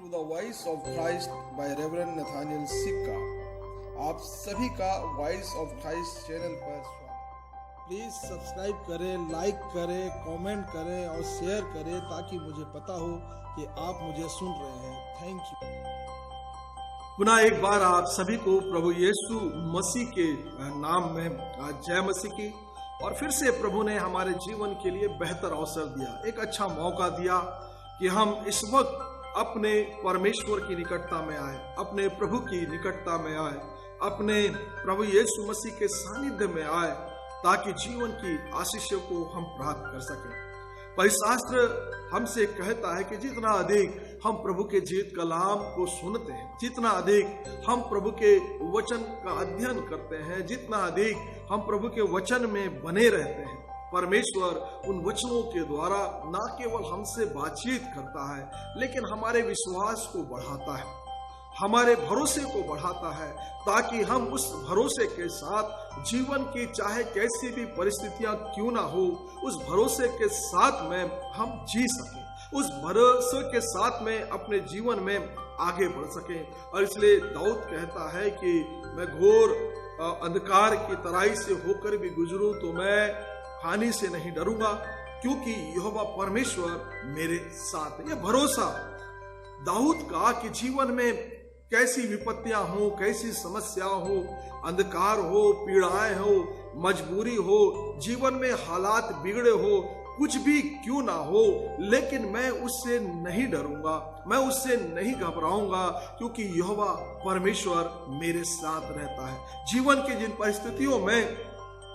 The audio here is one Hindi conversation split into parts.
To the voice of Christ by reverend Nathaniel Sikka. आप सभी का वॉइस ऑफ क्राइस्ट चैनल पर स्वागत। प्लीज सब्सक्राइब करें, लाइक करें, कमेंट करें और शेयर करें ताकि मुझे पता हो कि आप मुझे सुन रहे हैं। Thank you. पुनः एक बार आप सभी को प्रभु यीशु मसीह के नाम में जय मसीह की। और फिर से प्रभु ने हमारे जीवन के लिए बेहतर अवसर दिया, एक अच्छा मौका दिया कि हम इस वक्त अपने परमेश्वर की निकटता में आए, अपने प्रभु की निकटता में आए, अपने प्रभु यीशु मसीह के सानिध्य में आए ताकि जीवन की आशीषों को हम प्राप्त कर सकें। पवित्र शास्त्र हमसे कहता है कि जितना अधिक हम प्रभु के जीवित कलाम को सुनते हैं, जितना अधिक हम प्रभु के वचन का अध्ययन करते हैं, जितना अधिक हम प्रभु के वचन में बने रहते हैं, परमेश्वर उन वचनों के द्वारा न केवल हमसे बातचीत करता है लेकिन हमारे विश्वास को बढ़ाता है, हमारे भरोसे को बढ़ाता है ताकि हम उस भरोसे के साथ जीवन की चाहे कैसी भी परिस्थितियां क्यों ना हो, उस भरोसे के साथ में हम जी सकें, उस भरोसे के साथ में अपने जीवन में आगे बढ़ सकें। और इसलिए दाऊद कहता है कि मैं घोर अंधकार की तराई से होकर भी गुजरूं तो मैं हानि से नहीं डरूंगा क्योंकि यहोवा परमेश्वर मेरे साथ है। यह भरोसा दाऊद का कि जीवन में कैसी विपत्तियां हो, कैसी समस्या हो, अंधकार हो, पीड़ाएं हो, मजबूरी हो, जीवन में हालात बिगड़े हो, कुछ भी क्यों ना हो, लेकिन मैं उससे नहीं डरूंगा, मैं उससे नहीं घबराऊंगा क्योंकि यहोवा परमेश्वर मेरे साथ रहता है। जीवन की जिन परिस्थितियों में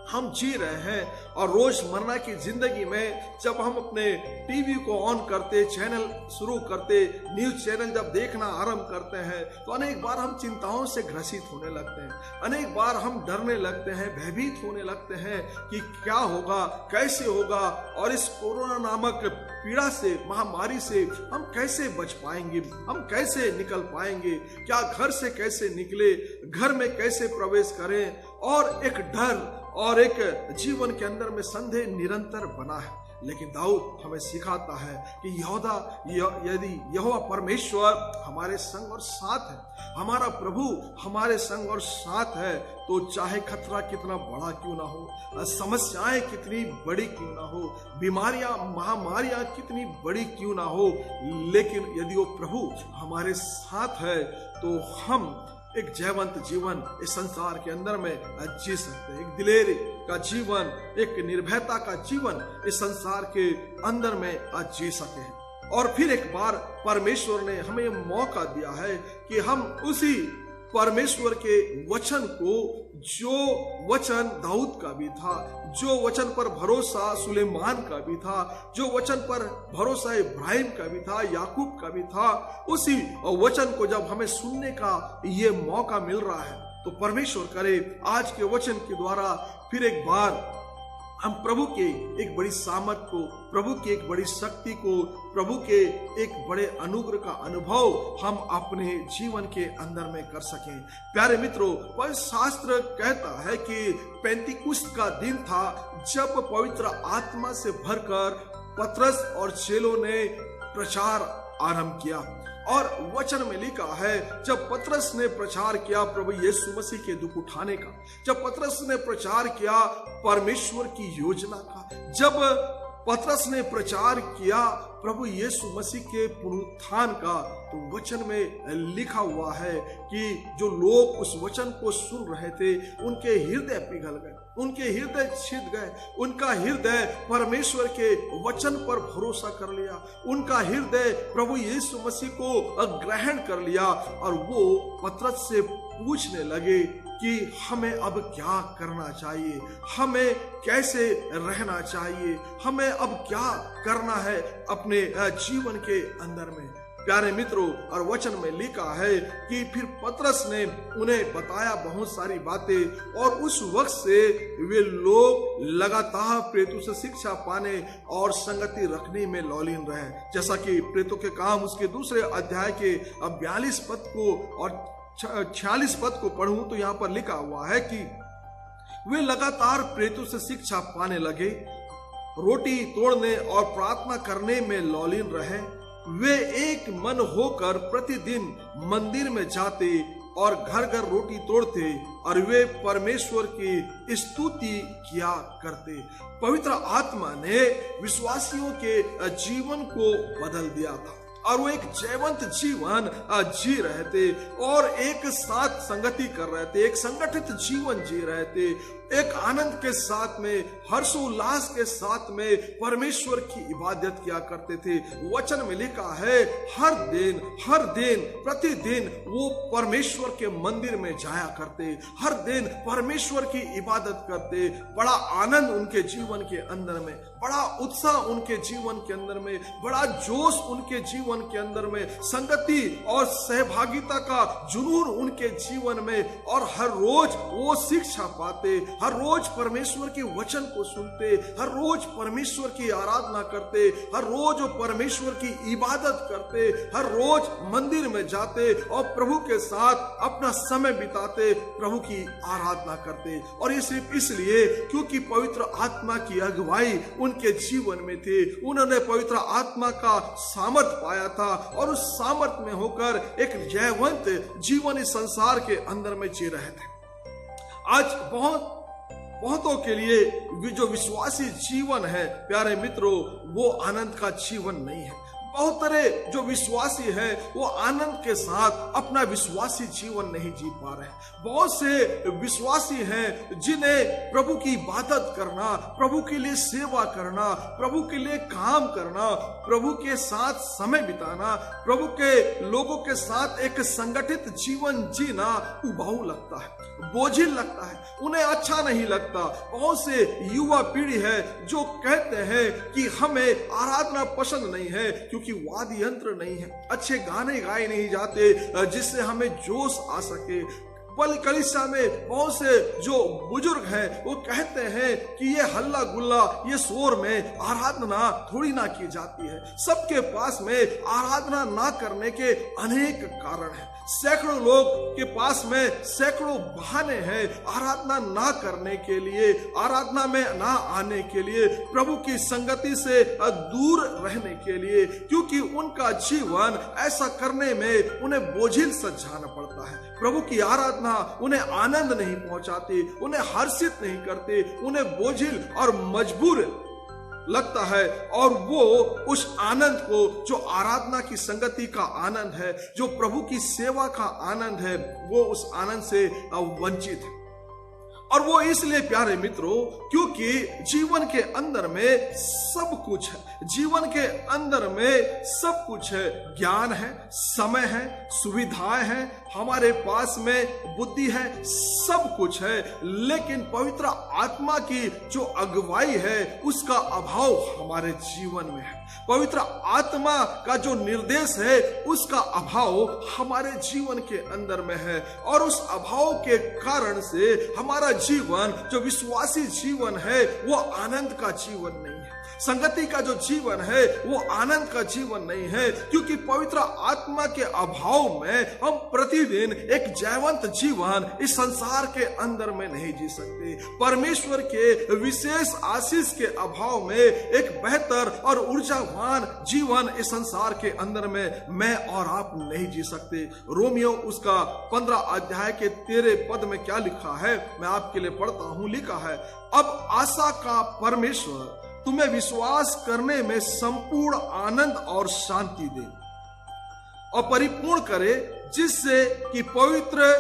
हम जी रहे हैं और रोजमर्रा की जिंदगी में जब हम अपने टीवी को ऑन करते, चैनल शुरू करते, न्यूज चैनल जब देखना आरंभ करते हैं तो अनेक बार हम चिंताओं से ग्रसित होने लगते हैं, अनेक बार हम डरने लगते हैं, भयभीत होने लगते हैं कि क्या होगा, कैसे होगा, और इस कोरोना नामक पीड़ा से, महामारी से हम कैसे बच पाएंगे, हम कैसे निकल पाएंगे, क्या घर से कैसे निकले, घर में कैसे प्रवेश करें, और एक डर और एक जीवन के अंदर में संदेह निरंतर बना है। लेकिन दाऊद हमें सिखाता है कि यदि यहोवा परमेश्वर हमारे संग और साथ है, हमारा प्रभु हमारे संग और साथ है, तो चाहे खतरा कितना बड़ा क्यों ना हो, समस्याएं कितनी बड़ी क्यों ना हो, बीमारियां, महामारियां कितनी बड़ी क्यों ना हो, लेकिन यदि वो प्रभु हमारे साथ है तो हम एक जयवंत जीवन इस संसार के अंदर में जी सकते हैं, एक दिलेरी का जीवन, एक निर्भयता का जीवन इस संसार के अंदर में आज जी सके हैं। और फिर एक बार परमेश्वर ने हमें मौका दिया है कि हम उसी परमेश्वर के वचन को, जो वचन दाऊद का भी था, जो वचन पर भरोसा सुलेमान का भी था, जो वचन पर भरोसा इब्राहिम का भी था, याकूब का भी था, उसी वचन को जब हमें सुनने का ये मौका मिल रहा है तो परमेश्वर करे आज के वचन के द्वारा फिर एक बार हम प्रभु के एक बड़ी सामर्थ को, प्रभु की एक बड़ी शक्ति को, प्रभु के एक बड़े अनुग्रह का अनुभव हम अपने जीवन के अंदर में कर सकें। प्यारे मित्रों, पवित्र शास्त्र कहता है कि पेंतीकुस्त का दिन था जब पवित्र आत्मा से भरकर पतरस और चेलों ने प्रचार आरंभ किया। और वचन में लिखा है जब पतरस ने प्रचार किया प्रभु यीशु मसीह के दुख उठाने का, जब पतरस ने प्रचार किया परमेश्वर की योजना का, जब पतरस ने प्रचार किया प्रभु यीशु मसीह के पुनरुत्थान का, तो वचन में लिखा हुआ है कि जो लोग उस वचन को सुन रहे थे उनके हृदय पिघल गए, उनके हृदय छिद गए, उनका हृदय परमेश्वर के वचन पर भरोसा कर लिया, उनका हृदय प्रभु यीशु मसीह को ग्रहण कर लिया और वो पतरस से पूछने लगे कि हमें अब क्या करना चाहिए, हमें कैसे रहना चाहिए, हमें अब क्या करना है अपने जीवन के अंदर में। प्यारे मित्रों, और वचन में लिखा है कि फिर पतरस ने उन्हें बताया बहुत सारी बातें और उस वक्त से वे लोग लगातार प्रेतों से शिक्षा पाने और संगति रखने में लौलीन रहे। जैसा कि प्रेतों के काम उसके दूसरे अध्याय के 42 पद को और 46 पद को पढ़ूं तो यहाँ पर लिखा हुआ है कि वे लगातार प्रेतों से शिक्षा पाने लगे, रोटी तोड़ने और प्रार्थना करने में लौलीन रहे वे एक मन होकर प्रतिदिन मंदिर में जाते और घर घर रोटी तोड़ते और वे परमेश्वर की स्तुति किया करते। पवित्र आत्मा ने विश्वासियों के जीवन को बदल दिया था और वो एक जीवंत जीवन जी रहे थे और एक साथ संगति कर रहे थे, एक संगठित जीवन जी रहे थे, एक आनंद के साथ में, हर्षोल्लास के साथ में परमेश्वर की इबादत किया करते थे। वचन में लिखा है हर दिन प्रतिदिन वो परमेश्वर के मंदिर में जाया करते, हर दिन परमेश्वर की इबादत करते। बड़ा आनंद उनके जीवन के अंदर में, बड़ा उत्साह उनके जीवन के अंदर में, बड़ा जोश उनके जीवन के अंदर में, संगति और सहभागिता का जुनून उनके जीवन में, और हर रोज वो शिक्षा पाते, हर रोज परमेश्वर के वचन को सुनते, हर रोज परमेश्वर की आराधना करते, हर रोज परमेश्वर की इबादत करते, हर रोज मंदिर में जाते और प्रभु के साथ अपना समय बिताते, प्रभु की आराधना करते। और ये सिर्फ इसलिए क्योंकि पवित्र आत्मा की अगुवाई उनके जीवन में थी। उन्होंने पवित्र आत्मा का सामर्थ पाया था और उस सामर्थ में होकर एक जयवंत जीवन इस संसार के अंदर में जी रहे थे। आज बहुतों के लिए जो विश्वासी जीवन है प्यारे मित्रों, वो आनंद का जीवन नहीं है। बहुत तरह जो विश्वासी है वो आनंद के साथ अपना विश्वासी जीवन नहीं जी पा रहे। बहुत से विश्वासी हैं जिन्हें प्रभु की इबादत करना, प्रभु के लिए सेवा करना, प्रभु के लिए काम करना, प्रभु के साथ समय बिताना, प्रभु के लोगों के साथ एक संगठित जीवन जीना उबाऊ लगता है, बोझिल लगता है, उन्हें अच्छा नहीं लगता। बहुत से युवा पीढ़ी है जो कहते हैं कि हमें आराधना पसंद नहीं है क्योंकि वाद्य यंत्र नहीं है, अच्छे गाने गाए नहीं जाते जिससे हमें जोश आ सके। कलीसिया में बहुत से जो बुजुर्ग हैं वो कहते हैं कि ये हल्ला गुल्ला, ये शोर में आराधना थोड़ी ना की जाती है। सबके पास में आराधना ना करने के अनेक कारण हैं। सैकड़ों लोग के पास में सैकड़ों बहाने हैं आराधना ना करने के लिए, आराधना में ना आने के लिए, प्रभु की संगति से दूर रहने के लिए, क्योंकि उनका जीवन ऐसा करने में उन्हें बोझिल सा जाना पड़ता है। प्रभु की आराधना उन्हें आनंद नहीं पहुंचाती, उन्हें हर्षित नहीं करती, उन्हें बोझिल और मजबूर लगता है। और वो उस आनंद को, जो आराधना की संगति का आनंद है, जो प्रभु की सेवा का आनंद है, वो उस आनंद से वंचित है। और वो इसलिए प्यारे मित्रों क्योंकि जीवन के अंदर में सब कुछ है, जीवन के अंदर में सब कुछ है, ज्ञान है, समय है, सुविधाएं हैं, हमारे पास में बुद्धि है, सब कुछ है, लेकिन पवित्र आत्मा की जो अगुवाई है उसका अभाव हमारे जीवन में है। पवित्र आत्मा का जो निर्देश है उसका अभाव हमारे जीवन के अंदर में है, और उस अभाव के कारण से हमारा जीवन, जो विश्वासी जीवन है, वो आनंद का जीवन नहीं है। संगति का जो जीवन है वो आनंद का जीवन नहीं है, क्योंकि पवित्र आत्मा के अभाव में हम प्रतिदिन एक जयवंत जीवन इस संसार के अंदर में नहीं जी सकते। परमेश्वर के विशेष आशीष के अभाव में एक बेहतर और ऊर्जावान जीवन इस संसार के अंदर में मैं और आप नहीं जी सकते। रोमियो उसका 15 अध्याय के 13 पद में क्या लिखा है, मैं आपके लिए पढ़ता हूं। लिखा है, अब आशा का परमेश्वर तुम्हें विश्वास करने में संपूर्ण आनंद और शांति दे और परिपूर्ण करे, जिससे कि पवित्र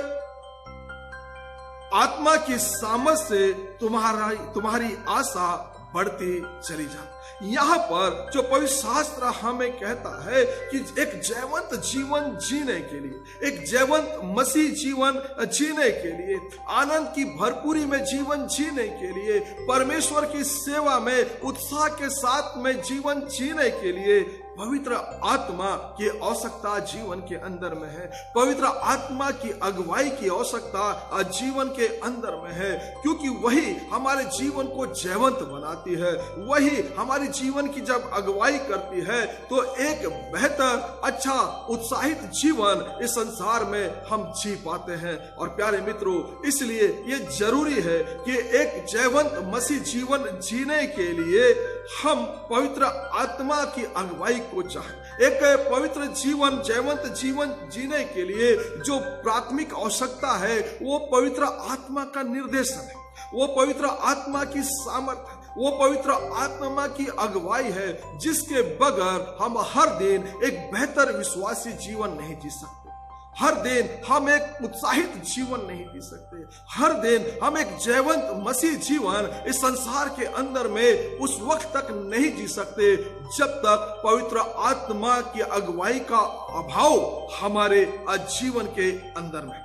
आत्मा की सामर्थ से तुम्हारी आशा बढ़ती चली जाए। यहाँ पर जो पवित्र शास्त्र हमें कहता है कि एक जयवंत जीवन जीने के लिए, एक जयवंत मसीह जीवन जीने के लिए, आनंद की भरपूरी में जीवन जीने के लिए, परमेश्वर की सेवा में उत्साह के साथ में जीवन जीने के लिए पवित्र आत्मा की आवश्यकता जीवन के अंदर में है। पवित्र आत्मा की अगुवाई की आवश्यकता जीवन के अंदर में है, क्योंकि वही हमारे जीवन को जयवंत बनाती है। वही हमारे जीवन की जब अगुवाई करती है तो एक बेहतर, अच्छा, उत्साहित जीवन इस संसार में हम जी पाते हैं। और प्यारे मित्रों, इसलिए ये जरूरी है कि एक जयवंत मसीह जीवन जीने के लिए हम पवित्र आत्मा की अगुवाई को चाहें। एक पवित्र जीवन, जयवंत जीवन जीने के लिए जो प्राथमिक आवश्यकता है वो पवित्र आत्मा का निर्देशन है, वो पवित्र आत्मा की सामर्थ्य है, वो पवित्र आत्मा की अगुवाई है, जिसके बगैर हम हर दिन एक बेहतर विश्वासी जीवन नहीं जी सकते। हर दिन हम एक उत्साहित जीवन नहीं जी सकते। हर दिन हम एक जयवंत मसीह जीवन इस संसार के अंदर में उस वक्त तक नहीं जी सकते जब तक पवित्र आत्मा की अगुवाई का अभाव हमारे जीवन के अंदर में।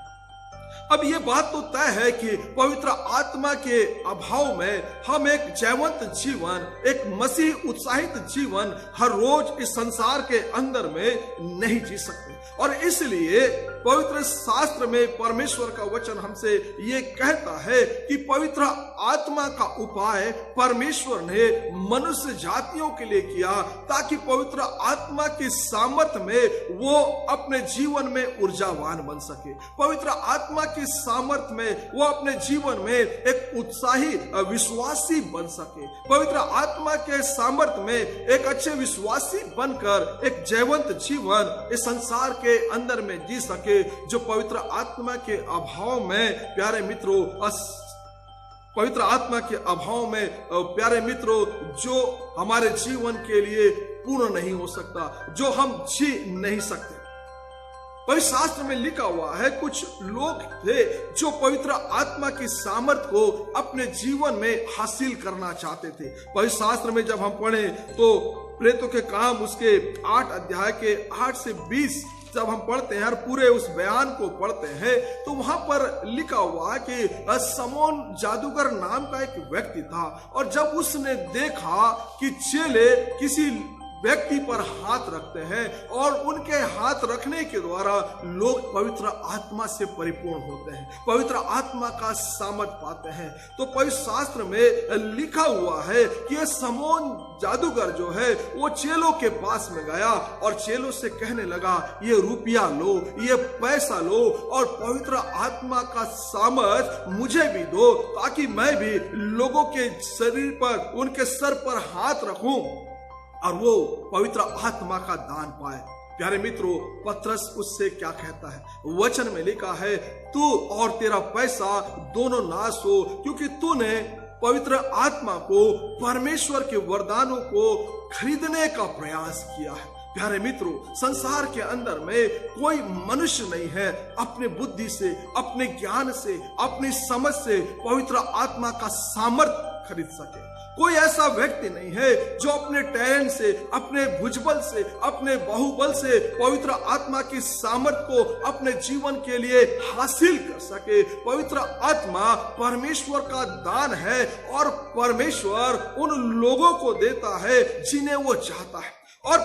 अब ये बात तो तय है कि पवित्र आत्मा के अभाव में हम एक जयवंत जीवन, एक मसीह उत्साहित जीवन हर रोज इस संसार के अंदर में नहीं जी सकते। और इसलिए पवित्र शास्त्र में परमेश्वर का वचन हमसे ये कहता है कि पवित्र आत्मा का उपाय परमेश्वर ने मनुष्य जातियों के लिए किया, ताकि पवित्र आत्मा की सामर्थ्य में वो अपने जीवन में ऊर्जावान बन सके। पवित्र आत्मा की सामर्थ्य में वो अपने जीवन में एक उत्साही विश्वासी बन सके। पवित्र आत्मा के सामर्थ्य में एक अच्छे विश्वासी बनकर एक जयवंत जीवन इस संसार के अंदर में जी सके। जो पवित्र आत्मा के अभाव में प्यारे मित्रों, पवित्र आत्मा के अभाव में प्यारे मित्रों, जो हमारे जीवन के लिए पूर्ण नहीं हो सकता, जो हम जी नहीं सकते। पवित्र शास्त्र में लिखा हुआ है, कुछ लोग थे जो पवित्र आत्मा की सामर्थ को अपने जीवन में हासिल करना चाहते थे। पवित्र शास्त्र में जब हम पढ़े तो प्रेरितों के काम उसके 8 अध्याय के 8 से 20 जब हम पढ़ते हैं और पूरे उस बयान को पढ़ते हैं तो वहां पर लिखा हुआ कि समौन जादूगर नाम का एक व्यक्ति था, और जब उसने देखा कि चेले किसी व्यक्ति पर हाथ रखते हैं और उनके हाथ रखने के द्वारा लोग पवित्र आत्मा से परिपूर्ण होते हैं, पवित्र आत्मा का सामर्थ पाते हैं, तो पवित्र शास्त्र में लिखा हुआ है कि यह समौन जादूगर जो है वो चेलों के पास में गया और चेलों से कहने लगा, ये रुपया लो, ये पैसा लो और पवित्र आत्मा का सामर्थ मुझे भी दो, ताकि मैं भी लोगों के शरीर पर, उनके सर पर हाथ रखूं और वो पवित्र आत्मा का दान पाए। प्यारे मित्रों, पतरस उससे क्या कहता है? वचन में लिखा है, तू और तेरा पैसा दोनों नाश हो, क्योंकि तूने पवित्र आत्मा को, परमेश्वर के वरदानों को खरीदने का प्रयास किया है। प्यारे मित्रों, संसार के अंदर में कोई मनुष्य नहीं है अपने बुद्धि से, अपने ज्ञान से, अपनी समझ से पवित्र आत्मा का सामर्थ खरीद सके। कोई ऐसा व्यक्ति नहीं है जो अपने टैलेंट से, अपने भुजबल से, अपने बाहुबल से पवित्र आत्मा की सामर्थ को अपने जीवन के लिए हासिल कर सके। पवित्र आत्मा परमेश्वर का दान है और परमेश्वर उन लोगों को देता है जिन्हें वो चाहता है। और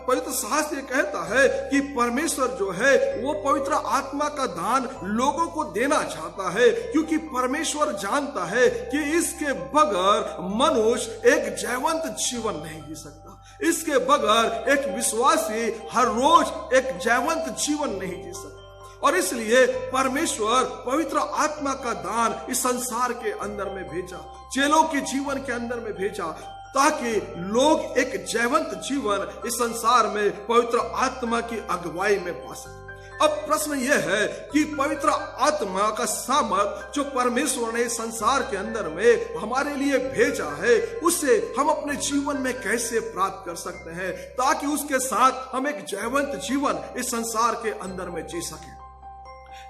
पवित्र शास्त्र ये कहता है कि परमेश्वर जो है वो पवित्र आत्मा का दान लोगों को देना चाहता है, क्योंकि परमेश्वर जानता है कि इसके बगैर मनुष्य एक जयवंत जीवन नहीं जी सकता। इसके बगैर एक विश्वासी हर रोज एक जयवंत जीवन नहीं जी सकता। और इसलिए परमेश्वर पवित्र आत्मा का दान इस संसार के अंदर में भेजा, चेलों के जीवन के अंदर में भेजा, ताकि लोग एक जयवंत जीवन इस संसार में पवित्र आत्मा की अगुवाई में पा सके। अब प्रश्न यह है कि पवित्र आत्मा का सामर्थ जो परमेश्वर ने संसार के अंदर में हमारे लिए भेजा है, उससे हम अपने जीवन में कैसे प्राप्त कर सकते हैं, ताकि उसके साथ हम एक जयवंत जीवन इस संसार के अंदर में जी सके।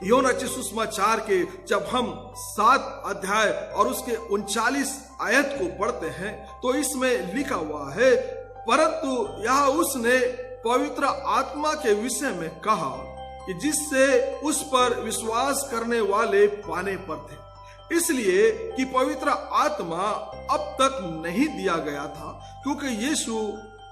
यूहन्ना सुसमाचार के जब हम 7 अध्याय और उसके 39 आयत को पढ़ते हैं तो इसमें लिखा हुआ है, परंतु यह उसने पवित्र आत्मा के विषय में कहा कि जिससे उस पर विश्वास करने वाले पाने पर थे, इसलिए कि पवित्र आत्मा अब तक नहीं दिया गया था, क्योंकि यीशु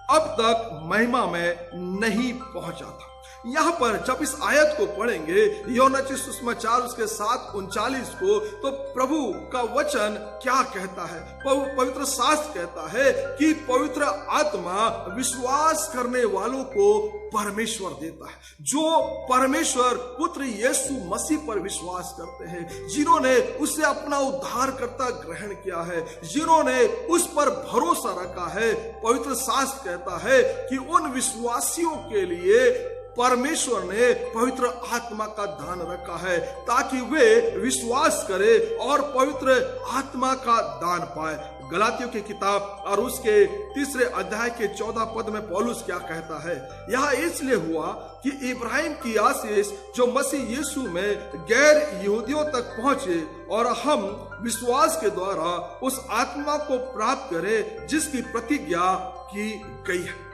अब तक महिमा में नहीं पहुंचा था। यहाँ पर जब इस आयत को पढ़ेंगे, यूहन्ना की सुसमाचार उसके 7:39 को, तो प्रभु का वचन क्या कहता है? पवित्र शास्त्र कहता है कि पवित्र आत्मा विश्वास करने वालों को परमेश्वर देता है, जो परमेश्वर पुत्र यीशु मसीह पर विश्वास करते हैं, जिन्होंने उसे अपना उद्धारकर्ता ग्रहण किया है, जिन्होंने उस पर भरोसा रखा है। पवित्र शास्त्र कहता है कि उन विश्वासियों के लिए परमेश्वर ने पवित्र आत्मा का दान रखा है, ताकि वे विश्वास करें और पवित्र आत्मा का दान पाए। गलातियों की किताब और उसके 3 अध्याय के 14 पद में पौलुस क्या कहता है? यह इसलिए हुआ कि इब्राहिम की आशीष जो मसीह यीशु में गैर यहूदियों तक पहुंचे और हम विश्वास के द्वारा उस आत्मा को प्राप्त करें जिसकी प्रतिज्ञा की गई है।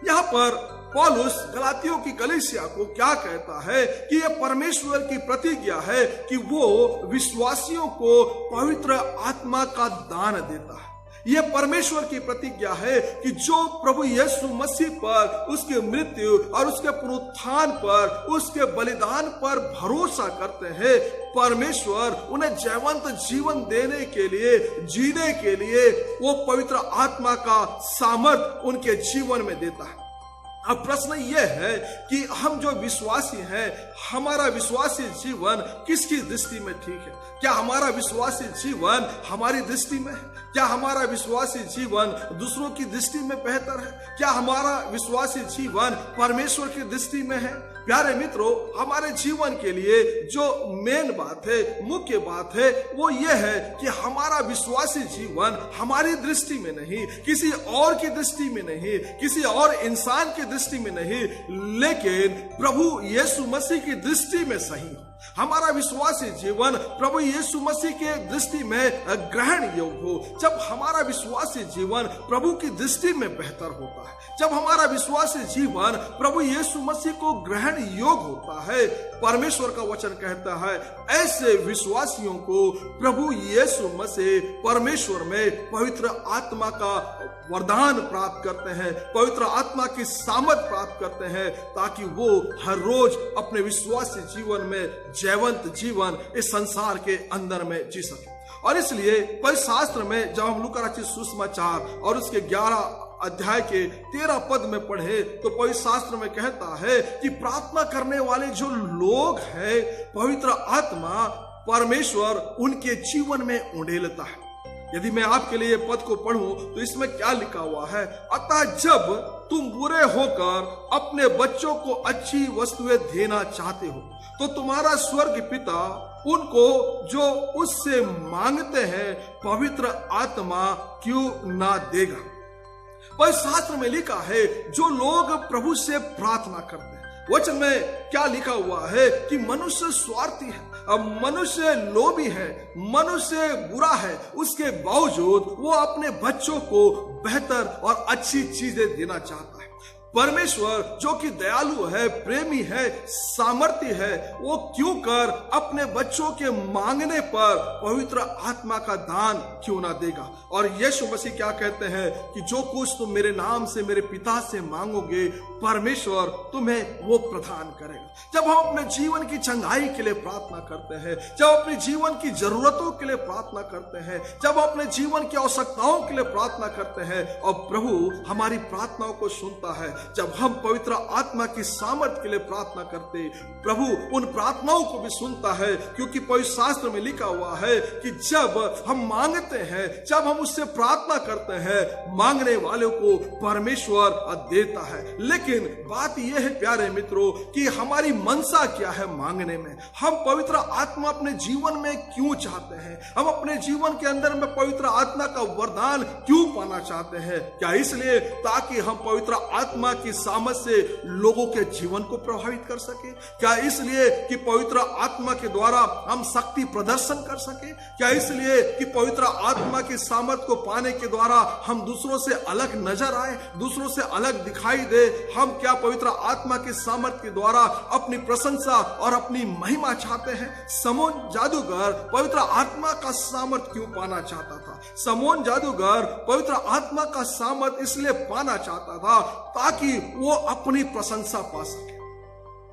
यहाँ पर पौलुस गलातियों की कलीसिया को क्या कहता है कि यह परमेश्वर की प्रतिज्ञा है कि वो विश्वासियों को पवित्र आत्मा का दान देता है। यह परमेश्वर की प्रतिज्ञा है कि जो प्रभु यीशु मसीह पर, उसके मृत्यु और उसके पुनरुत्थान पर, उसके बलिदान पर भरोसा करते हैं, परमेश्वर उन्हें जीवंत जीवन देने के लिए, जीने के लिए वो पवित्र आत्मा का सामर्थ उनके जीवन में देता है। अब प्रश्न यह है कि हम जो विश्वासी हैं, हमारा विश्वासी जीवन किसकी दृष्टि में ठीक है? क्या हमारा विश्वासी जीवन हमारी दृष्टि में है? क्या हमारा विश्वासी जीवन दूसरों की दृष्टि में बेहतर है? क्या हमारा विश्वासी जीवन परमेश्वर की दृष्टि में है? प्यारे मित्रों, हमारे जीवन के लिए जो मेन बात है, मुख्य बात है, वो ये है कि हमारा विश्वासी जीवन हमारी दृष्टि में नहीं, किसी और की दृष्टि में नहीं, किसी और इंसान की दृष्टि में नहीं, लेकिन प्रभु यीशु मसीह की दृष्टि में सही। हमारा विश्वासी जीवन प्रभु यीशु मसीह के दृष्टि में ग्रहण योग्य हो। जब हमारा विश्वासी जीवन प्रभु की दृष्टि में बेहतर होता है, जब हमारा विश्वासी जीवन प्रभु यीशु मसीह को ग्रहण योग्य होता है, परमेश्वर का वचन कहता है ऐसे विश्वासियों को प्रभु यीशु मसीह परमेश्वर में पवित्र आत्मा का वरदान प्राप्त करते हैं, पवित्र आत्मा की सामर्थ प्राप्त करते हैं, ताकि वो हर रोज अपने विश्वासी जीवन में जीवंत जीवन इस संसार के अंदर में जी सके। और इसलिए पवित्र शास्त्र में जब हम लूका रचित सुसमाचार और उसके 11 अध्याय के 13 पद में पढ़े, तो पवित्र शास्त्र में कहता है कि प्रार्थना करने वाले जो लोग हैं, पवित्र आत्मा परमेश्वर उनके जीवन में उंडेलता है। यदि मैं आपके लिए पद को पढ़ूं तो इसमें क्या लिखा हुआ है? अतः जब तुम बुरे होकर अपने बच्चों को अच्छी वस्तुएं देना चाहते हो, तो तुम्हारा स्वर्ग पिता उनको जो उससे मांगते हैं पवित्र आत्मा क्यों ना देगा? पर शास्त्र में लिखा है जो लोग प्रभु से प्रार्थना करते हैं। वचन में क्या लिखा हुआ है कि मनुष्य स्वार्थी है, अब मनुष्य लोभी है, मनुष्य बुरा है, उसके बावजूद वो अपने बच्चों को बेहतर और अच्छी चीजें देना चाहता है। परमेश्वर जो कि दयालु है, प्रेमी है, सामर्थ्य है, वो क्यों कर अपने बच्चों के मांगने पर पवित्र आत्मा का दान क्यों ना देगा? और यीशु मसीह क्या कहते हैं कि जो कुछ तुम मेरे नाम से मेरे पिता से मांगोगे, परमेश्वर तुम्हें वो प्रदान करेगा। जब हम अपने जीवन की चंगाई के लिए प्रार्थना करते हैं, जब अपने जीवन की जरूरतों के लिए प्रार्थना करते हैं, जब अपने जीवन की आवश्यकताओं के लिए प्रार्थना करते हैं, और प्रभु हमारी प्रार्थनाओं को सुनता है। जब हम पवित्र आत्मा की सामर्थ के लिए प्रार्थना करते, प्रभु उन प्रार्थनाओं को भी सुनता है, क्योंकि पवित्र शास्त्र में लिखा हुआ है कि जब हम मांगते हैं, जब हम उससे प्रार्थना करते हैं, मांगने वालों को परमेश्वर देता है। लेकिन बात यह है प्यारे मित्रों कि हमारी मनसा क्या है मांगने में? हम पवित्र आत्मा अपने जीवन में क्यों चाहते हैं? हम अपने जीवन के अंदर में पवित्र आत्मा का वरदान क्यों पाना चाहते हैं? क्या इसलिए ताकि हम पवित्र आत्मा की सामर्थ से लोगों के जीवन को प्रभावित कर सके? क्या इसलिए कि पवित्र आत्मा के द्वारा हम शक्ति प्रदर्शन कर सके? क्या इसलिए कि पवित्र आत्मा की सामर्थ को पाने के द्वारा हम दूसरों से अलग नजर आए, दूसरों से अलग दिखाई दे? हम क्या पवित्र आत्मा की सामर्थ के द्वारा अपनी प्रशंसा और अपनी महिमा चाहते हैं? समोन जादूगर पवित्र आत्मा का सामर्थ क्यों पाना चाहता था? समोन जादूगर पवित्र आत्मा का सामर्थ इसलिए पाना चाहता था ताकि वो अपनी प्रशंसा पा सके।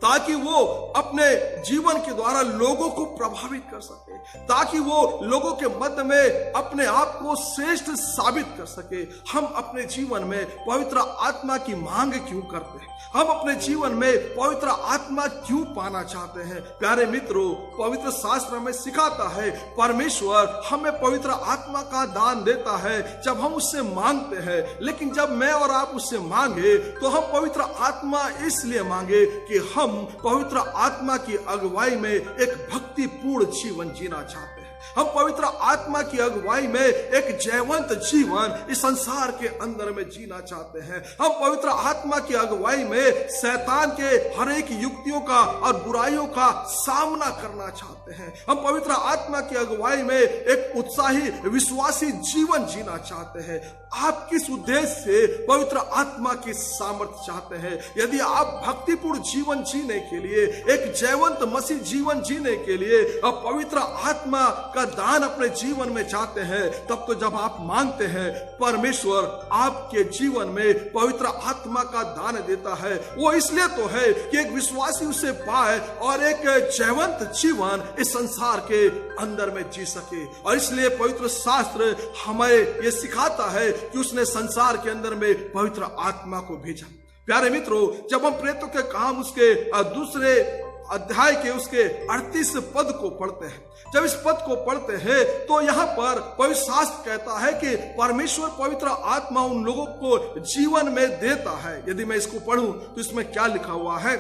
ताकि वो अपने जीवन के द्वारा लोगों को प्रभावित कर सके, ताकि वो लोगों के मध्य में अपने आप को श्रेष्ठ साबित कर सके। हम अपने जीवन में पवित्र आत्मा की मांग क्यों करते हैं? हम अपने जीवन में पवित्र आत्मा क्यों पाना चाहते हैं? प्यारे मित्रों, पवित्र शास्त्र में सिखाता है परमेश्वर हमें पवित्र आत्मा का दान देता है जब हम उससे मांगते हैं। लेकिन जब मैं और आप उससे मांगे तो हम पवित्र आत्मा इसलिए मांगे कि हम पवित्र आत्मा की अगुवाई में एक भक्तिपूर्ण जीवन जीना चाहते हैं। हम पवित्र आत्मा की अगुवाई में एक जयवंत जीवन इस संसार के अंदर में जीना चाहते हैं। हम पवित्र आत्मा की अगुवाई में शैतान के हर एक युक्तियों का और बुराइयों का सामना करना चाहते हैं। हम पवित्र आत्मा की अगुवाई में एक उत्साही विश्वासी जीवन जीना चाहते हैं। आप किस उद्देश्य से पवित्र आत्मा की सामर्थ्य चाहते हैं? यदि आप भक्तिपूर्ण जीवन जीने के लिए, एक जयवंत मसीह जीवन जीने के लिए और पवित्र आत्मा का दान अपने जीवन में चाहते हैं, तब तो जब आप मांगते हैं परमेश्वर आपके जीवन में पवित्र आत्मा का दान देता है। वो इसलिए तो है कि एक विश्वासी उसे पाए और एक जयवंत जीवन इस संसार के अंदर में जी सके। और इसलिए पवित्र शास्त्र हमें यह सिखाता है कि उसने संसार के अंदर में पवित्र आत्मा को भेजा। प्यारे मित्रों, जब हम प्रेरितों के काम उसके दूसरे अध्याय के उसके 38 पद को पढ़ते हैं, जब इस पद को पढ़ते हैं तो यहाँ पर पवित्र शास्त्र कहता है कि परमेश्वर पवित्र आत्मा उन लोगों को जीवन में देता है। यदि मैं इसको पढ़ूं तो इसमें क्या लिखा हुआ है?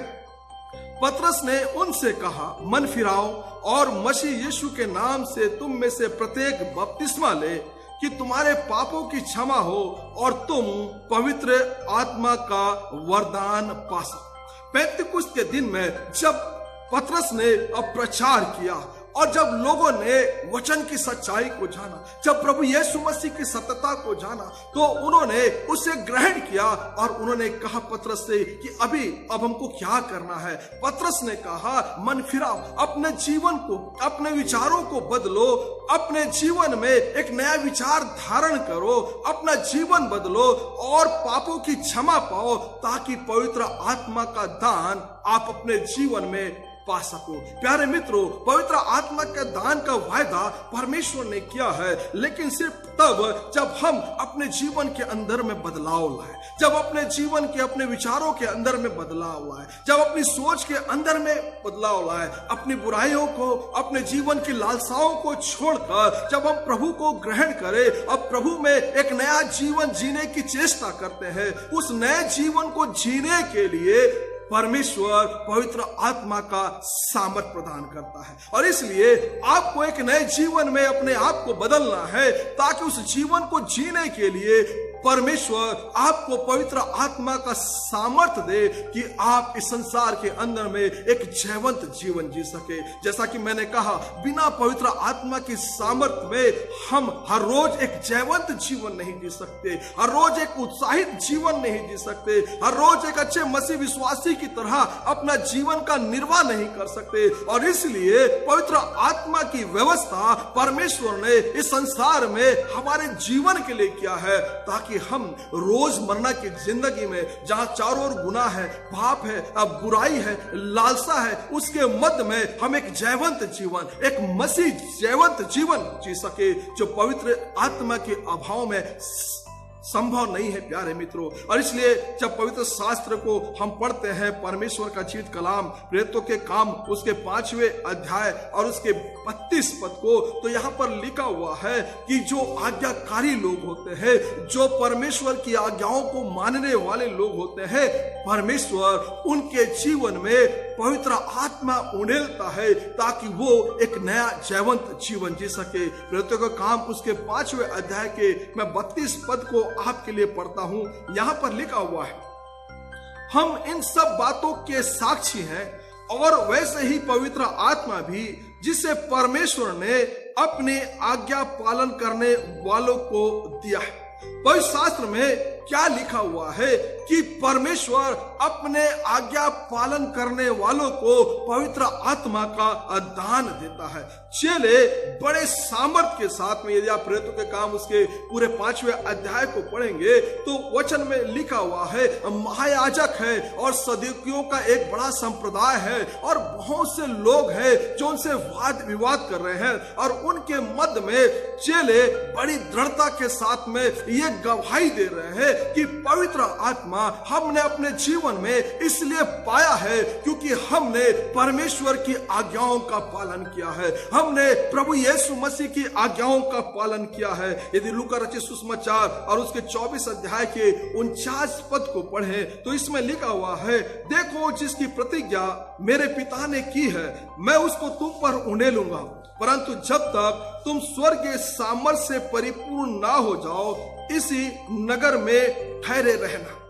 पतरस ने उनसे कहा, मन फिराओ और मसीह यीशु के नाम से तुम में से प्रत्येक बपतिस्मा ले कि तुम्हारे पापों की क्षमा हो और तुम पवित्र आत्मा का वरदान पा सको। पेंतिकुस्त के दिन में जब पतरस ने प्रचार किया और जब लोगों ने वचन की सच्चाई को जाना, जब प्रभु यीशु मसीह की सत्यता को जाना, तो उन्होंने उसे ग्रहण किया और उन्होंने कहा पतरस से कि अब हमको क्या करना है? पतरस ने कहा, मन फिराओ, अपने जीवन को, अपने विचारों को बदलो, अपने जीवन में एक नया विचार धारण करो, अपना जीवन बदलो और पापों की क्षमा पाओ, ताकि पवित्र आत्मा का दान आप अपने जीवन में पा सको। प्यारे मित्रों, पवित्र आत्मा के दान का वायदा परमेश्वर ने किया है, लेकिन सिर्फ तब जब हम अपने जीवन के अंदर में बदलाव लाए, जब अपने जीवन के, अपने विचारों के अंदर में बदलाव लाए, जब अपनी सोच के अंदर में बदलाव लाए, अपनी बुराइयों को, अपने जीवन की लालसाओं को छोड़कर जब हम प्रभु को ग्रहण करें और प्रभु में एक नया जीवन जीने की चेष्टा करते हैं, उस नए जीवन को जीने के लिए परमेश्वर पवित्र आत्मा का सामर्थ प्रदान करता है। और इसलिए आपको एक नए जीवन में अपने आप को बदलना है, ताकि उस जीवन को जीने के लिए परमेश्वर आपको पवित्र आत्मा का सामर्थ दे कि आप इस संसार के अंदर में एक जयवंत जीवन जी सके। जैसा कि मैंने कहा, बिना पवित्र आत्मा की सामर्थ में हम हर रोज एक जयवंत जीवन नहीं जी सकते, हर रोज एक उत्साहित जीवन नहीं जी सकते, हर रोज एक अच्छे मसीह विश्वासी की तरह अपना जीवन का निर्वाह नहीं कर सकते। और इसलिए पवित्र आत्मा की व्यवस्था परमेश्वर ने इस संसार में हमारे जीवन के लिए किया है, ताकि हम रोजमर्रा की जिंदगी में जहां चारों ओर गुनाह है, पाप है, अब बुराई है, लालसा है, उसके मध्य में हम एक जयवंत जीवन, एक मसीह जयवंत जीवन जी सके, जो पवित्र आत्मा के अभाव में संभव नहीं है। प्यारे मित्रों, और इसलिए जब पवित्र शास्त्र को हम पढ़ते हैं, परमेश्वर का जीवित कलाम प्रेरितों के काम उसके 5वें अध्याय और उसके 32 पद को, तो यहाँ पर लिखा हुआ है कि जो आज्ञाकारी लोग होते हैं, जो परमेश्वर की आज्ञाओं को मानने वाले लोग होते हैं, परमेश्वर उनके जीवन में पवित्र आत्मा उड़ेलता है, ताकि वो एक नया जयवंत जीवन जी सके। प्रेरितों का काम उसके 5वें अध्याय के मैं 32 पद को आपके लिए पढ़ता हूं। यहां पर लिखा हुआ है, हम इन सब बातों के साक्षी हैं और वैसे ही पवित्र आत्मा भी, जिसे परमेश्वर ने अपने आज्ञा पालन करने वालों को दिया है। पवित्र शास्त्र में क्या लिखा हुआ है कि परमेश्वर अपने आज्ञा पालन करने वालों को पवित्र आत्मा का दान देता है। चेले बड़े सामर्थ के साथ में, यदि आप प्रेरितों के काम उसके पूरे 5वें अध्याय को पढ़ेंगे तो वचन में लिखा हुआ है, महायाजक है और सदुकियों का एक बड़ा संप्रदाय है और बहुत से लोग हैं जो उनसे वाद विवाद कर रहे हैं और उनके मध्य में चेले बड़ी दृढ़ता के साथ में ये गवाही दे रहे हैं कि पवित्र आत्मा हमने अपने जीवन में इसलिए पाया है क्योंकि हमने परमेश्वर की आज्ञाओं का पालन किया है, हमने प्रभु यीशु मसीह की आज्ञाओं का पालन किया है। यदि लूका रचित सुसमाचार और उसके 24 अध्याय के 49 पद को पढ़े तो इसमें लिखा हुआ है, देखो जिसकी प्रतिज्ञा मेरे पिता ने की है मैं उसको तुम पर उंडेलूंगा, परंतु जब तक तुम स्वर्गीय सामर्थ्य से परिपूर्ण ना हो जाओ इसी नगर में ठहरे रहना।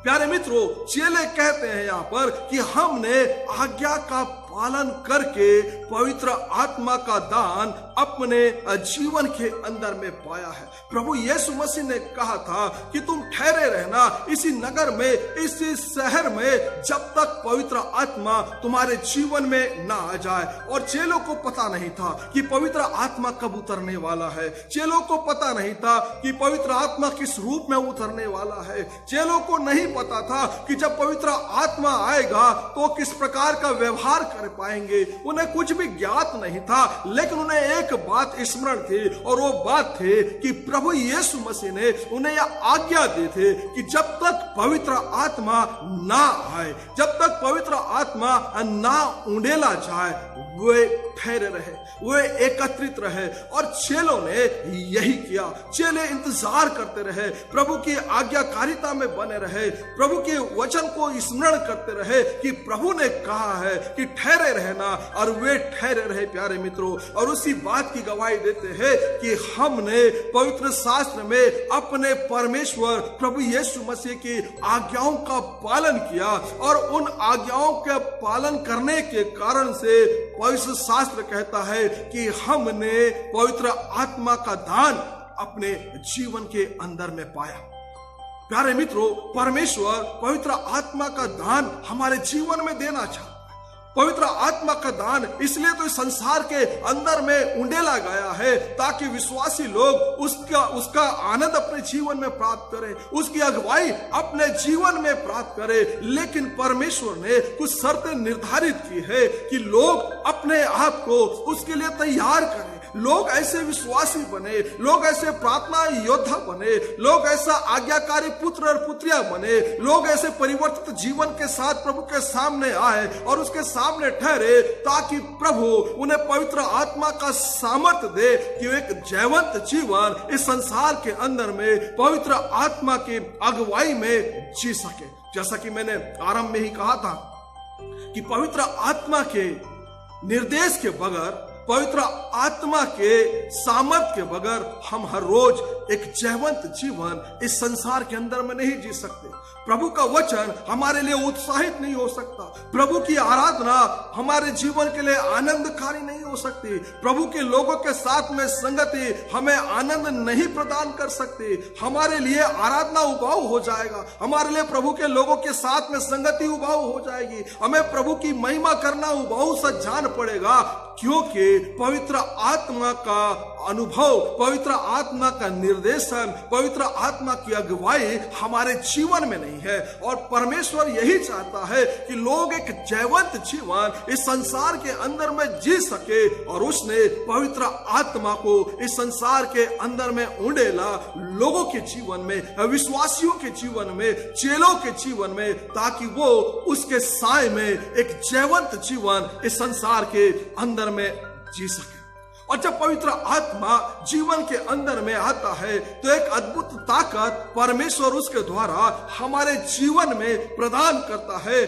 प्यारे मित्रों, चेले कहते हैं यहाँ पर कि हमने आज्ञा का पालन करके पवित्र आत्मा का दान अपने जीवन के अंदर में पाया है। प्रभु यीशु मसीह ने कहा था कि तुम ठहरे रहना इसी नगर में, इसी शहर में, जब तक पवित्र आत्मा तुम्हारे जीवन में ना आ जाए। और चेलों को पता नहीं था कि पवित्र आत्मा कब उतरने वाला है, चेलों को पता नहीं था कि पवित्र आत्मा किस रूप में उतरने वाला है, चेलों को नहीं पता था कि जब पवित्र आत्मा आएगा तो किस प्रकार का व्यवहार कर पाएंगे। उन्हें कुछ भी ज्ञात नहीं था, लेकिन उन्हें एक बात स्मरण थी और वो बात थी कि प्रभु यीशु मसीह ने उन्हें यह आज्ञा दी थी कि जब तक पवित्र आत्मा ना आए, जब तक पवित्र आत्मा ना उंडेला जाए, वे ठहरे रहे, वे एकत्रित रहे। और चेलों ने यही किया। चेले इंतजार करते रहे, प्रभु की आज्ञाकारिता में बने रहे, प्रभु के वचन को स्मरण करते रहे कि प्रभु ने कहा है कि ठहरे रहना, और वे ठहरे रहे। प्यारे मित्रों, और उसी बात की गवाही देते हैं कि हमने पवित्र शास्त्र में अपने परमेश्वर प्रभु यीशु मसीह की आज्ञाओं का पालन किया और उन आज्ञाओं के पालन करने के कारण से पवित्र शास्त्र कहता है कि हमने पवित्र आत्मा का दान अपने जीवन के अंदर में पाया। प्यारे मित्रों, परमेश्वर पवित्र आत्मा का दान हमारे जीवन में देना चाहता है। पवित्र आत्मा का दान इसलिए तो इस संसार के अंदर में उंडेला गया है ताकि विश्वासी लोग उसका आनंद अपने जीवन में प्राप्त करें, उसकी अगुवाई अपने जीवन में प्राप्त करें। लेकिन परमेश्वर ने कुछ शर्तें निर्धारित की है कि लोग अपने आप को उसके लिए तैयार करें, लोग ऐसे विश्वासी बने, लोग ऐसे प्रार्थना योद्धा बने, लोग ऐसा आज्ञाकारी पुत्र और पुत्रियां बने, लोग ऐसे परिवर्तित जीवन के साथ प्रभु के सामने आए और उसके सामने ठहरे ताकि प्रभु उन्हें पवित्र आत्मा का सामर्थ्य दे कि वे एक जयवंत जीवन इस संसार के अंदर में पवित्र आत्मा की अगुवाई में जी सके। जैसा कि मैंने आरंभ में ही कहा था कि पवित्र आत्मा के निर्देश के बगैर, पवित्र आत्मा के सामर्थ्य के बगैर हम हर रोज एक जयवंत जीवन इस संसार के अंदर में नहीं जी सकते। प्रभु का वचन हमारे लिए उत्साहित नहीं हो सकता, प्रभु की आराधना हमारे जीवन के लिए आनंदकारी नहीं हो सकती, प्रभु के लोगों के साथ में संगति हमें आनंद नहीं प्रदान कर सकती। हमारे लिए आराधना उबाऊ हो जाएगा, हमारे लिए प्रभु के लोगों के साथ में संगति उबाऊ हो जाएगी, हमें प्रभु की महिमा करना उबाऊ सा जान पड़ेगा, क्योंकि पवित्र आत्मा का अनुभव, पवित्र आत्मा का निर्देशन, पवित्र आत्मा की अगुवाई हमारे जीवन में नहीं है। और परमेश्वर यही चाहता है कि लोग एक जयवंत जीवन इस संसार के अंदर में जी सके, और उसने पवित्र आत्मा को इस संसार के अंदर में उंडेला लोगों के जीवन में, विश्वासियों के जीवन में, चेलों के जीवन में, ताकि वो उसके साए में एक जयवंत जीवन इस संसार के अंदर में जी सके। और जब पवित्र आत्मा जीवन के अंदर में आता है तो एक अद्भुत ताकत परमेश्वर उसके द्वारा हमारे जीवन में प्रदान करता है,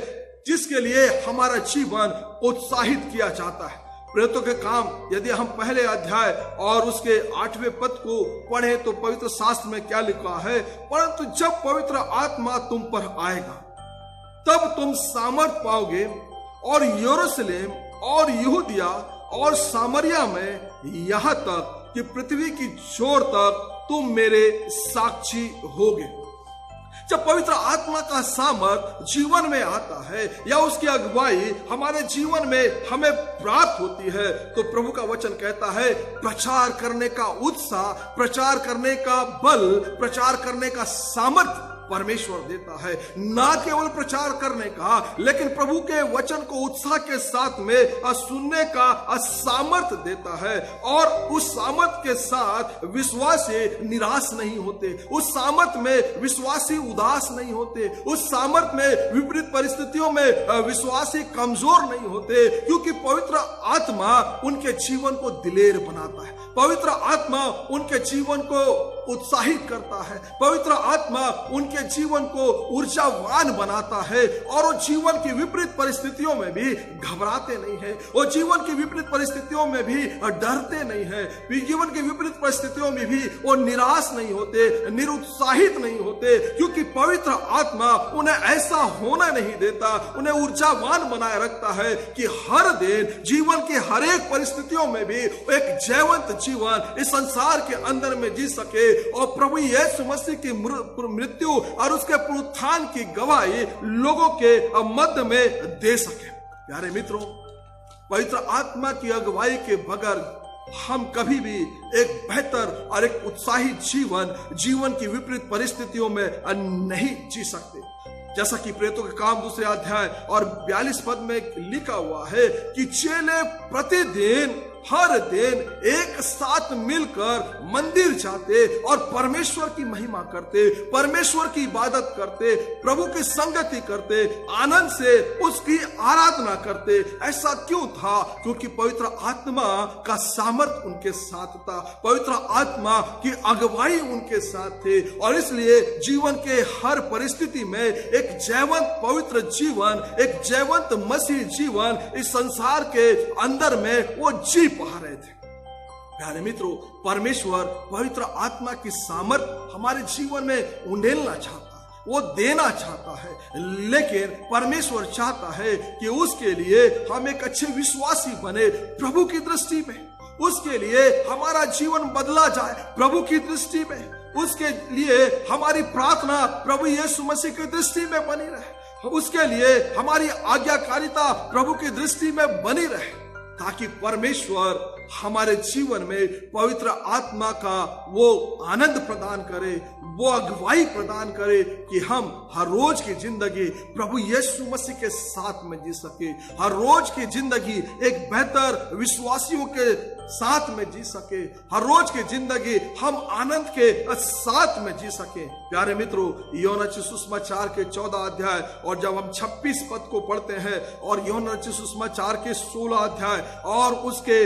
जिसके लिए हमारा जीवन उत्साहित किया जाता है। प्रेरितों के काम यदि हम पहले अध्याय और उसके 8वें पद को पढ़े तो पवित्र शास्त्र में क्या लिखा है, परंतु जब पवित्र आत्मा तुम पर आएगा तब तुम सामर्थ पाओगे और यरूशलेम और यहूदिया और सामरिया में यहाँ तक कि पृथ्वी की छोर तक तुम मेरे साक्षी होगे। जब पवित्र आत्मा का सामर्थ जीवन में आता है या उसकी अगुवाई हमारे जीवन में हमें प्राप्त होती है, तो प्रभु का वचन कहता है प्रचार करने का उत्साह, प्रचार करने का बल, प्रचार करने का सामर्थ परमेश्वर देता है। ना केवल प्रचार करने का, लेकिन प्रभु के वचन को उत्साह के साथ में सुनने का सामर्थ देता है। और उस सामर्थ के साथ विश्वासी निराश नहीं होते, उस सामर्थ में विश्वासी उदास नहीं होते, उस सामर्थ में विपरीत परिस्थितियों में विश्वासी कमजोर नहीं होते, क्योंकि पवित्र आत्मा उनके जीवन को दिलेर बनाता है, पवित्र आत्मा उनके जीवन को उत्साहित करता है, पवित्र आत्मा उनके जीवन को ऊर्जावान बनाता है। और वो जीवन की विपरीत परिस्थितियों में भी घबराते नहीं है, वो जीवन की विपरीत परिस्थितियों में भी डरते नहीं है, जीवन की विपरीत परिस्थितियों में भी वो निराश नहीं होते, निरुत्साहित नहीं होते, क्योंकि पवित्र आत्मा उन्हें ऐसा होना नहीं देता, उन्हें ऊर्जावान बनाए रखता है कि हर दिन जीवन की हर एक परिस्थितियों में भी एक जीवंत जीवन इस संसार के अंदर में जी सके और प्रभु यीशु मसीह की मृत्यु और उसके पुनरुत्थान की गवाही लोगों के मध्य में दे सके। प्यारे मित्रों, पवित्र आत्मा की अगुवाई के बगैर हम कभी भी एक बेहतर और एक उत्साहित जीवन की विपरीत परिस्थितियों में नहीं जी सकते। जैसा कि प्रेरितों के काम 2 अध्याय और 42 पद में लिखा हुआ है कि चेले प्रतिदिन हर दिन एक साथ मिलकर मंदिर जाते और परमेश्वर की महिमा करते, परमेश्वर की इबादत करते, प्रभु की संगति करते, आनंद से उसकी आराधना करते। ऐसा क्यों था? क्योंकि पवित्र आत्मा का सामर्थ उनके साथ था, पवित्र आत्मा की अगुवाई उनके साथ थे, और इसलिए जीवन के हर परिस्थिति में एक जीवंत पवित्र जीवन, एक जीवंत मसीह जीवन इस संसार के अंदर में वो जी पा रहे थे। प्यारे मित्रों, परमेश्वर पवित्र आत्मा की सामर्थ हमारे जीवन में उंडेलना चाहता है, वो देना चाहता है, लेकिन परमेश्वर चाहता है कि उसके लिए हम एक अच्छे विश्वासी बने प्रभु की दृष्टि में, उसके लिए हमारा जीवन बदला जाए प्रभु की दृष्टि में, उसके लिए हमारी प्रार्थना प्रभु यीशु मसीह की दृष्टि में बनी रहे, उसके लिए हमारी आज्ञाकारिता प्रभु की दृष्टि में बनी रहे, ताकि परमेश्वर हमारे जीवन में पवित्र आत्मा का वो आनंद प्रदान करे, वो अगुवाई प्रदान करे कि हम हर रोज की जिंदगी प्रभु यीशु मसीह के साथ में जी सके, हर रोज की जिंदगी एक बेहतर विश्वासियों के साथ में जी सके, हर रोज की जिंदगी हम आनंद के साथ में जी सके। प्यारे मित्रों, यूहन्ना रचित सुसमाचार के 14 अध्याय और जब हम 26 पद को पढ़ते हैं और यूहन्ना रचित सुसमाचार के 16 अध्याय और उसके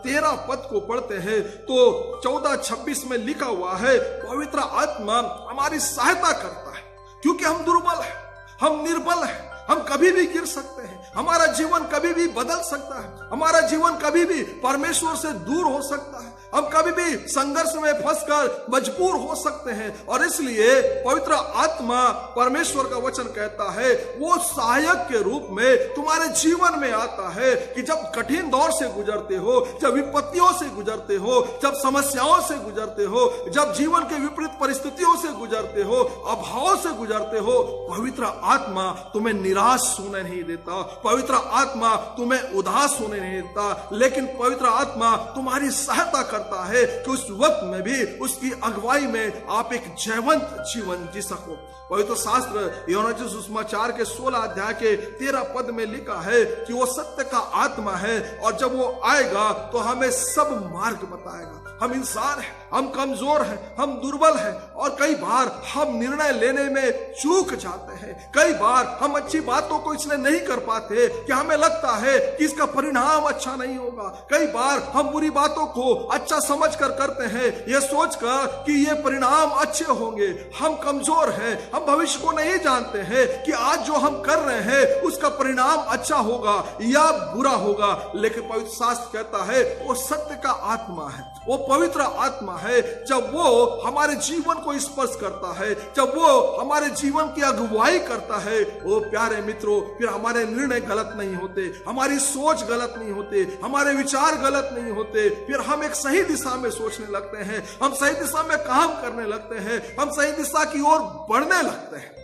13 पद को पढ़ते हैं, तो 14-26 में लिखा हुआ है पवित्र आत्मा हमारी सहायता करता है, क्योंकि हम दुर्बल हैं, हम निर्बल हैं, हम कभी भी गिर सकते हैं, हमारा जीवन कभी भी बदल सकता है, हमारा जीवन कभी भी परमेश्वर से दूर हो सकता है, हम कभी भी संघर्ष में फंसकर मजबूर हो सकते हैं। और इसलिए पवित्र आत्मा, परमेश्वर का वचन कहता है, वो सहायक के रूप में तुम्हारे जीवन में आता है कि जब कठिन दौर से गुजरते हो, जब विपत्तियों से गुजरते हो, जब समस्याओं से गुजरते हो, जब जीवन के विपरीत परिस्थितियों से गुजरते हो, अभाव से गुजरते हो, पवित्र आत्मा तुम्हें निराश होने नहीं देता, पवित्र आत्मा तुम्हें उदास होने नहीं देता, लेकिन पवित्र आत्मा तुम्हारी सहायता करता है कि उस वक्त में भी उसकी अगुवाई में आप एक जीवंत जीवन जी सको। पवित्र शास्त्र यूहन्ना रचित सुसमाचार के 16 अध्याय के 13 पद में लिखा है कि वो सत्य का आत्मा है और जब वो आएगा तो हमें सब मार्ग बताएगा। हम इंसान हैं, हम कमजोर हैं, हम दुर्बल हैं और कई बार हम निर्णय लेने में चूक जाते हैं, कई बार हम अच्छी बातों को इसलिए नहीं कर पाते कि हमें लगता है कि इसका परिणाम अच्छा नहीं होगा, कई बार हम बुरी बातों को अच्छा समझकर करते हैं यह सोचकर कि ये परिणाम अच्छे होंगे। हम कमजोर हैं, हम भविष्य को नहीं जानते हैं कि आज जो हम कर रहे हैं उसका परिणाम अच्छा होगा या बुरा होगा, लेकिन पवित्र शास्त्र कहता है वो सत्य का आत्मा है, वो पवित्र आत्मा है। जब वो हमारे जीवन को स्पर्श करता है, जब वो हमारे जीवन की अगुवाई करता है, वो प्यारे मित्रों फिर हमारे निर्णय निर्णय गलत नहीं होते, हमारी सोच गलत नहीं होते, हमारे विचार गलत नहीं होते, फिर हम एक सही दिशा में सोचने लगते हैं, हम सही दिशा में काम करने लगते हैं, हम सही दिशा की ओर बढ़ने लगते हैं।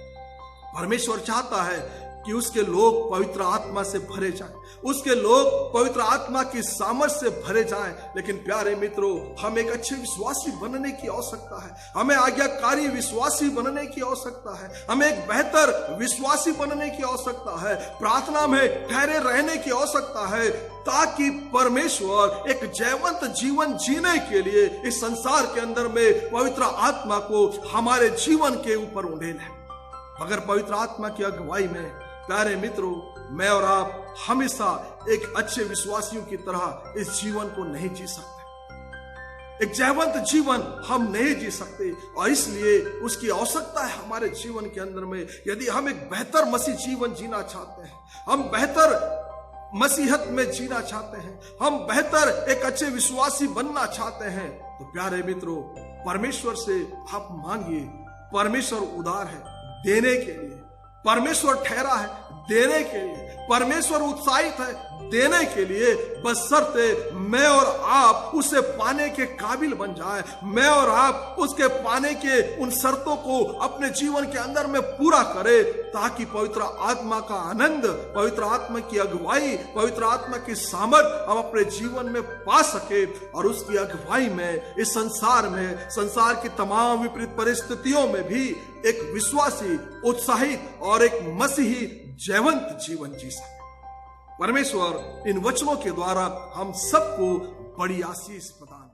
परमेश्वर चाहता है कि उसके लोग पवित्र आत्मा से भरे जाएं, उसके लोग पवित्र आत्मा की सामर्थ से भरे जाएं। लेकिन प्यारे मित्रों, हम एक अच्छे विश्वासी बनने की आवश्यकता है, हमें आज्ञाकारी विश्वासी बनने की आवश्यकता है, हमें एक बेहतर विश्वासी बनने की आवश्यकता है, प्रार्थना में ठहरे रहने की आवश्यकता है, ताकि परमेश्वर एक जयवंत जीवन जीने के लिए इस संसार के अंदर में पवित्र आत्मा को हमारे जीवन के ऊपर उंडेले। मगर पवित्र आत्मा की अगुवाई में प्यारे मित्रों, मैं और आप हमेशा एक अच्छे विश्वासियों की तरह इस जीवन को नहीं जी सकते। एक जयवंत जीवन हम नहीं जी सकते, और इसलिए उसकी आवश्यकता है हमारे जीवन के अंदर में। यदि हम एक बेहतर मसीह जीवन जीना चाहते हैं, हम बेहतर मसीहत में जीना चाहते हैं, हम बेहतर एक अच्छे विश्वासी बनना चाहते हैं, तो प्यारे मित्रों, परमेश्वर से आप मांगिए। परमेश्वर उदार है देने के लिए, परमेश्वर ठहरा है देने के लिए, परमेश्वर उत्साहित है देने के लिए, बशर्ते मैं और आप उसे पाने के काबिल बन जाए, मैं और आप उसके पाने के उन शर्तों को अपने जीवन के अंदर में पूरा करें, ताकि पवित्र आत्मा का आनंद, पवित्र आत्मा की अगुवाई, पवित्र आत्मा की सामर्थ हम अपने जीवन में पा सके, और उसकी अगुवाई में इस संसार में, संसार की तमाम विपरीत परिस्थितियों में भी एक विश्वासी, उत्साहित और एक मसीही जयवंत जीवन जी सके। परमेश्वर इन वचनों के द्वारा हम सबको बड़ी आशीष प्रदान